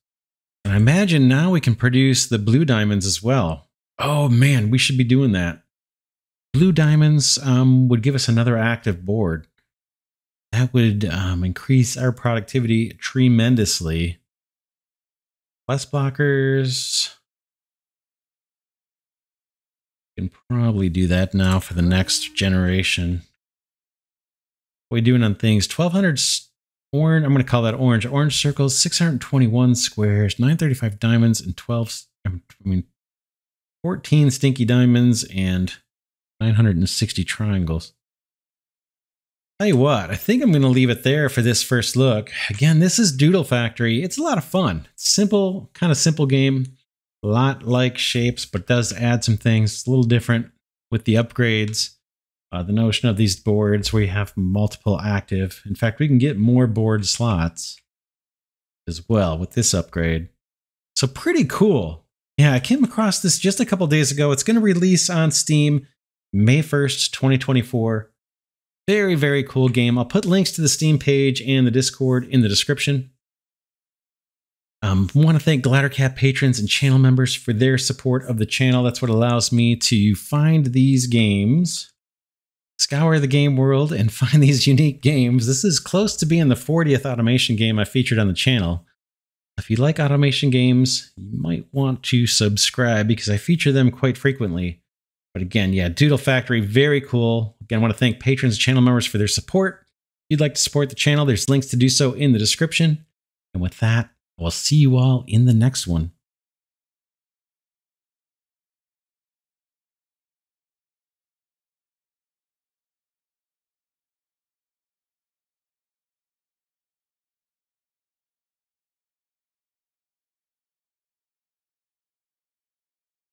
And I imagine now we can produce the blue diamonds as well. Oh man, we should be doing that. Blue diamonds would give us another active board. That would increase our productivity tremendously. Plus blockers. We can probably do that now for the next generation. What are we doing on things? 1200 orange. I'm going to call that orange. Orange circles, 621 squares, 935 diamonds, and 14 stinky diamonds, and 960 triangles. Tell you what, I think I'm going to leave it there for this first look. Again, this is Doodle Factory. It's a lot of fun. Simple, kind of simple game. A lot like Shapes, but does add some things. It's a little different with the upgrades. The notion of these boards where you have multiple active. In fact, we can get more board slots as well with this upgrade. So pretty cool. Yeah, I came across this just a couple days ago. It's going to release on Steam May 1st, 2024. Very, very cool game. I'll put links to the Steam page and the Discord in the description. Want to thank Glidercat patrons and channel members for their support of the channel. That's what allows me to find these games, scour the game world, and find these unique games. This is close to being the 40th automation game I featured on the channel. If you like automation games, you might want to subscribe because I feature them quite frequently. But again, yeah, Doodle Factory, very cool. Again, I want to thank patrons and channel members for their support. If you'd like to support the channel, there's links to do so in the description. And with that, I'll see you all in the next one.